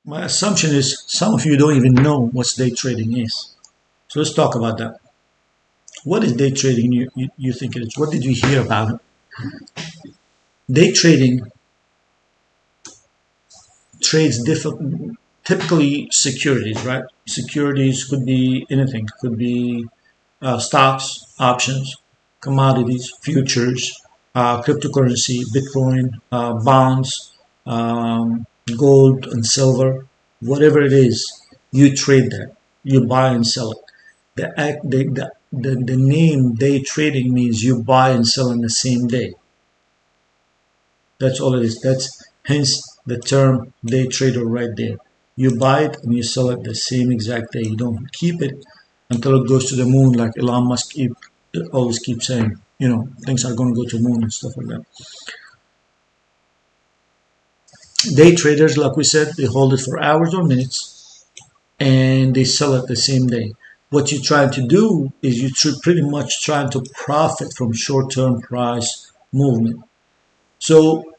My assumption is some of you don't even know what day trading is. So let's talk about that. What is day trading you think it is? What did you hear about it? Day trading trades different, typically securities, right? Securities could be anything. Could be stocks, options, commodities, futures, cryptocurrency, Bitcoin, bonds, gold and silver, whatever it is, you trade that. You buy and sell it. The name day trading means you buy and sell in the same day. That's all it is. That's hence the term day trader right there. You buy it and you sell it the same exact day. You don't keep it until it goes to the moon, like Elon Musk always keeps saying. Things are going to go to the moon and stuff like that. Day traders, like we said, they hold it for hours or minutes and they sell it the same day. What you're trying to do is you're pretty much trying to profit from short-term price movement. So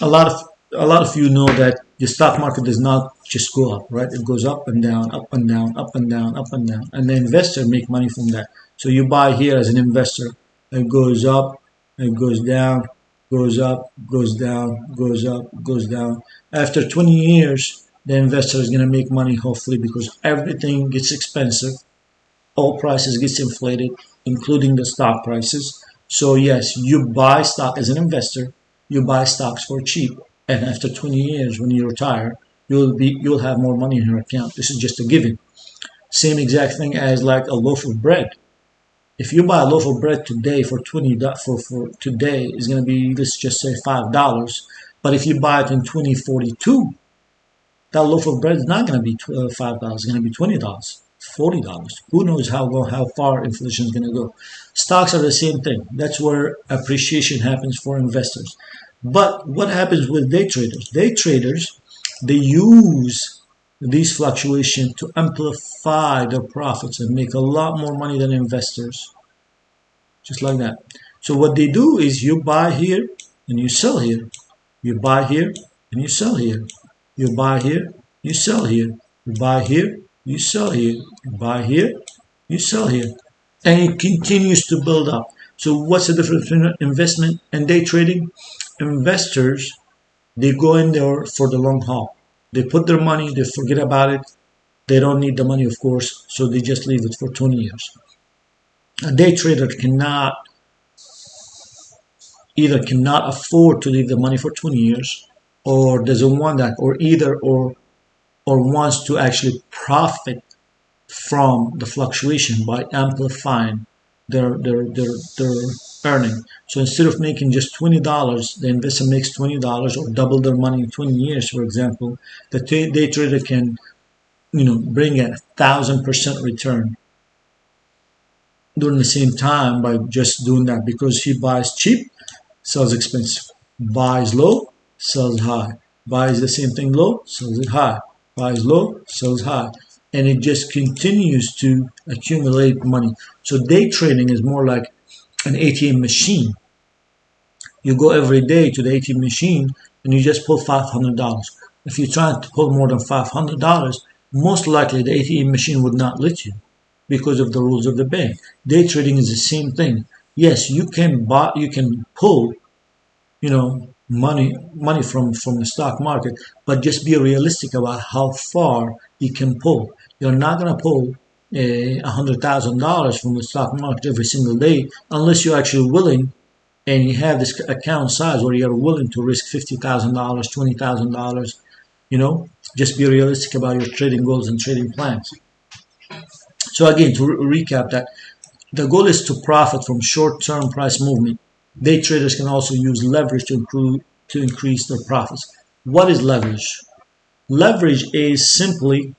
a lot of a lot of you know that the stock market does not just go up, right? It goes up and down, up and down, up and down, up and down, and the investor make money from that. So you buy here as an investor, it goes up, it goes down, goes up, goes down, goes up, goes down. After 20 years, the investor is going to make money hopefully because everything gets expensive, all prices gets inflated, including the stock prices. So yes, you buy stock as an investor, you buy stocks for cheap, and after 20 years, when you retire, you'll have more money in your account. This is just a given. Same exact thing as like a loaf of bread. If you buy a loaf of bread today for 20 for today is going to be, let's just say, $5. But if you buy it in 2042, that loaf of bread is not going to be $5. It's going to be $20, $40. Who knows how far inflation is going to go? Stocks are the same thing. That's where appreciation happens for investors. But what happens with day traders? Day traders, they use these fluctuations to amplify their profits and make a lot more money than investors, just like that. So what they do is you buy here and you sell here. You buy here and you sell here. You buy here, you sell here. You buy here, you sell here. You buy here, you sell here. And it continues to build up. So what's the difference between investment and day trading? Investors, they go in there for the long haul. They put their money, they forget about it. They don't need the money, of course, so they just leave it for 20 years. A day trader cannot afford to leave the money for 20 years or doesn't want that, or wants to actually profit from the fluctuation by amplifying their earning. So instead of making just $20, the investor makes $20 or double their money in 20 years, for example. The day trader can, bring a 1,000% return during the same time by just doing that because he buys cheap, sells expensive, buys low, sells high, buys the same thing low, sells it high, buys low, sells high, and it just continues to accumulate money. So day trading is more like an ATM machine. You go every day to the ATM machine and you just pull $500. If you try to pull more than $500, most likely the ATM machine would not let you because of the rules of the bank. Day trading is the same thing. Yes, you can pull, money from the stock market, but just be realistic about how far you can pull. You're not going to pull $100,000 from the stock market every single day unless you're actually willing and you have this account size where you're willing to risk $50,000, $20,000. Just be realistic about your trading goals and trading plans. So again, to recap that, the goal is to profit from short-term price movement. Day traders can also use leverage to increase their profits. What is leverage? Leverage is simply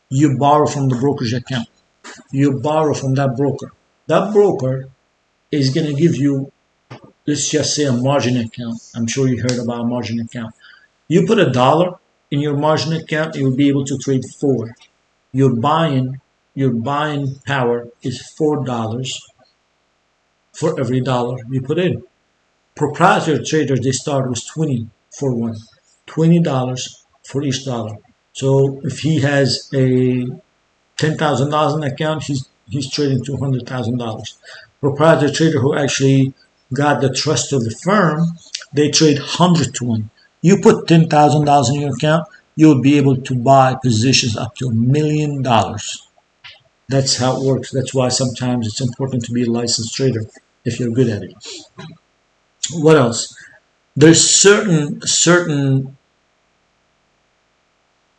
you borrow from the brokerage account. You borrow from that broker. That broker is going to give you, let's just say, a margin account. I'm sure you heard about a margin account. You put $1 in your margin account, you will be able to trade 4. Your buying power is $4 for every dollar you put in. Proprietary traders, they start with 20 for one. $20 for each dollar. So if he has a $10,000 in the account, he's trading $200,000. Proprietor trader who actually got the trust of the firm, they trade 100 to 1. You put $10,000 in your account, you'll be able to buy positions up to $1 million. That's how it works. That's why sometimes it's important to be a licensed trader if you're good at it. What else? There's certain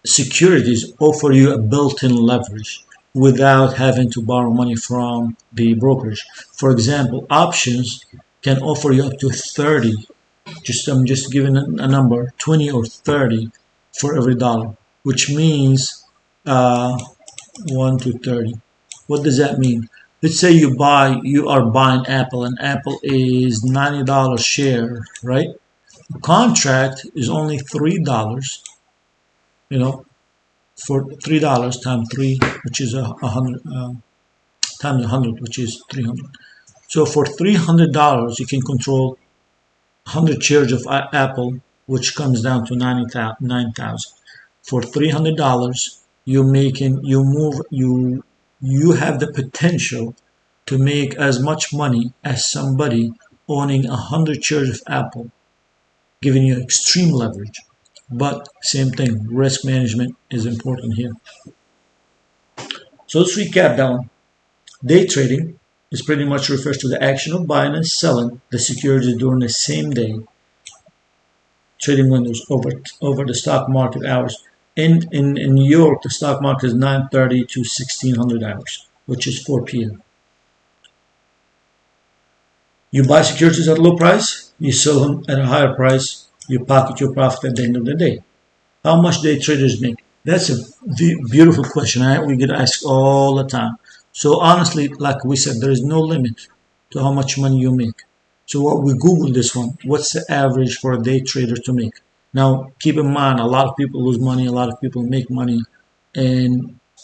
securities offer you a built-in leverage without having to borrow money from the brokerage. For example, options can offer you up to 30. I'm just giving a number, 20 or 30 for every dollar, which means 1 to 30. What does that mean? Let's say you are buying Apple, and Apple is $90 share, right? The contract is only $3, you know, for $3 times 3, which is a hundred, times 100, which is 300. So for $300, you can control 100 shares of Apple, which comes down to 9,000. For $300, you have the potential to make as much money as somebody owning 100 shares of Apple, giving you extreme leverage. But same thing, risk management is important here. So let's recap that one. Day trading is pretty much refers to the action of buying and selling the securities during the same day trading windows over the stock market hours. In New York, the stock market is 9:30 to 1600 hours, which is 4 p.m. You buy securities at a low price, you sell them at a higher price, you pocket your profit at the end of the day. How much day traders make? That's a beautiful question. We get asked all the time. So honestly, like we said, there is no limit to how much money you make. So what we Googled this one, what's the average for a day trader to make? Now, keep in mind, a lot of people lose money, a lot of people make money, but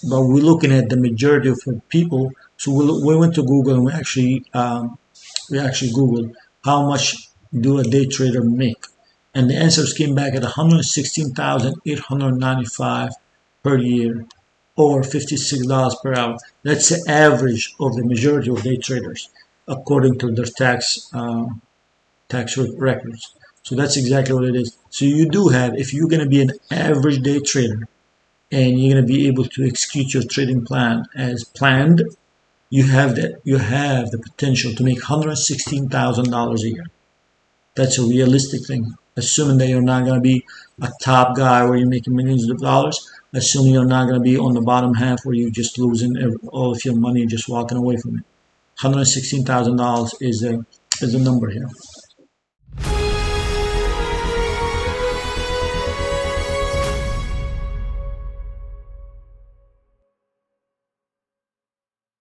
we're looking at the majority of people. So we went to Google and we actually Googled how much do a day trader make, and the answers came back at 116,895 per year, or $56 per hour. That's the average of the majority of day traders, according to their tax records. So that's exactly what it is. So you do have, if you're going to be an average day trader and you're going to be able to execute your trading plan as planned, you have the potential to make $116,000 a year. That's a realistic thing, assuming that you're not going to be a top guy where you're making millions of dollars, assuming you're not going to be on the bottom half where you're just losing all of your money and just walking away from it. $116,000 is a number here.